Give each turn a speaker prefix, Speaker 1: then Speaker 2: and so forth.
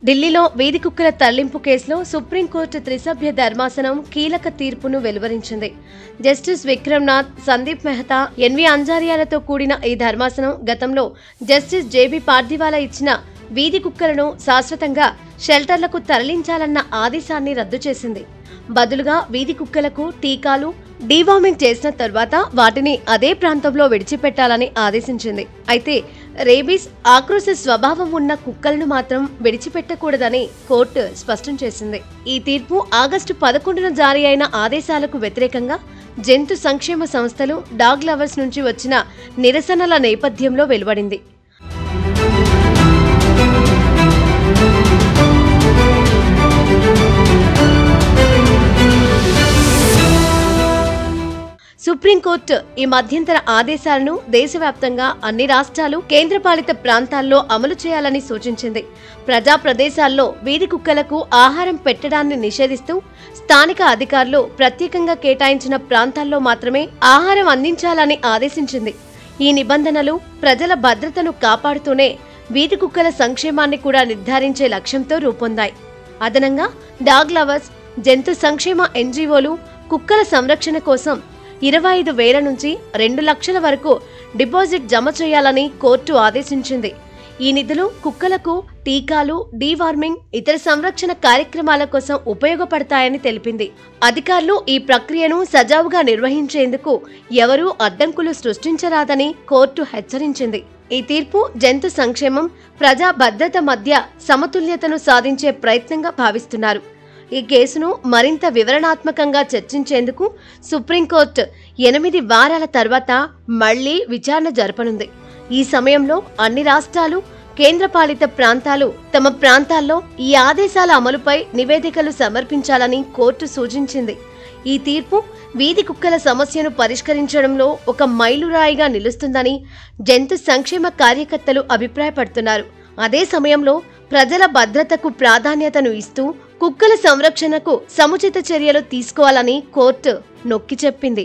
Speaker 1: ఢిల్లీలో వీధి కుక్కల తరలింపు కేసులో సుప్రీంకోర్టు త్రిసభ్య ధర్మాసనం కీలక తీర్పును వెలువరించింది. జస్టిస్ విక్రమ్నాథ్, సందీప్ మెహతా, ఎన్వి అంజారియాలతో కూడిన ఈ ధర్మాసనం గతంలో జస్టిస్ జేబీ పార్దివాలా ఇచ్చిన వీధి కుక్కలను శాశ్వతంగా షెల్టర్లకు తరలించాలన్న ఆదేశాన్ని రద్దు చేసింది. బదులుగా వీధి కుక్కలకు టీకాలు, డీవార్మింగ్ చేసిన తర్వాత వాటిని అదే ప్రాంతంలో విడిచిపెట్టాలని ఆదేశించింది. అయితే రేబీస్, ఆక్రోశ స్వభావం ఉన్న కుక్కలను మాత్రం విడిచిపెట్టకూడదని కోర్టు స్పష్టం చేసింది. ఈ తీర్పు ఆగస్టు 11న జారీ అయిన ఆదేశాలకు వ్యతిరేకంగా జంతు సంక్షేమ సంస్థలు, డాగ్ లవర్స్ నుంచి వచ్చిన నిరసనల నేపథ్యంలో వెలువడింది. సుప్రీంకోర్టు ఈ మధ్యంతర ఆదేశాలను దేశవ్యాప్తంగా అన్ని రాష్ట్రాలు, కేంద్రపాలిత ప్రాంతాల్లో అమలు చేయాలని సూచించింది. ప్రజా ప్రదేశాల్లో వీధి కుక్కలకు ఆహారం పెట్టడాన్ని నిషేధిస్తూ స్థానిక అధికారులు ప్రత్యేకంగా కేటాయించిన ప్రాంతాల్లో మాత్రమే ఆహారం అందించాలని ఆదేశించింది. ఈ నిబంధనలు ప్రజల భద్రతను కాపాడుతూనే వీధి కుక్కల సంక్షేమాన్ని కూడా నిర్ధారించే లక్ష్యంతో రూపొందాయి. అదనంగా డాగ్ లవర్స్, జంతు సంక్షేమ ఎన్జీఓలు కుక్కల సంరక్షణ కోసం 25,000 నుంచి 2 లక్షల వరకు డిపాజిట్ జమ చేయాలని కోర్టు ఆదేశించింది. ఈ నిధులు కుక్కలకు టీకాలు, డీవార్మింగ్, ఇతర సంరక్షణ కార్యక్రమాల కోసం ఉపయోగపడతాయని తెలిపింది. అధికారులు ఈ ప్రక్రియను సజావుగా నిర్వహించేందుకు ఎవరూ అడ్డంకులు సృష్టించరాదని కోర్టు హెచ్చరించింది. ఈ తీర్పు జంతు సంక్షేమం, ప్రజా భద్రత మధ్య సమతుల్యతను సాధించే ప్రయత్నంగా భావిస్తున్నారు. ఈ కేసును మరింత వివరణాత్మకంగా చర్చించేందుకు సుప్రీంకోర్టు 8 వారాల తర్వాత మళ్లీ విచారణ జరపనుంది. ఈ సమయంలో అన్ని రాష్ట్రాలు, కేంద్రపాలిత ప్రాంతాలు తమ ప్రాంతాల్లో ఈ ఆదేశాల అమలుపై నివేదికలు సమర్పించాలని కోర్టు సూచించింది. ఈ తీర్పు వీధి కుక్కల సమస్యను పరిష్కరించడంలో ఒక మైలురాయిగా నిలుస్తుందని జంతు సంక్షేమ కార్యకర్తలు అభిప్రాయపడుతున్నారు. అదే సమయంలో ప్రజల భద్రతకు ప్రాధాన్యతను ఇస్తూ కుక్కల సంరక్షణకు సముచిత చర్యలు తీసుకోవాలని కోర్టు నొక్కి చెప్పింది.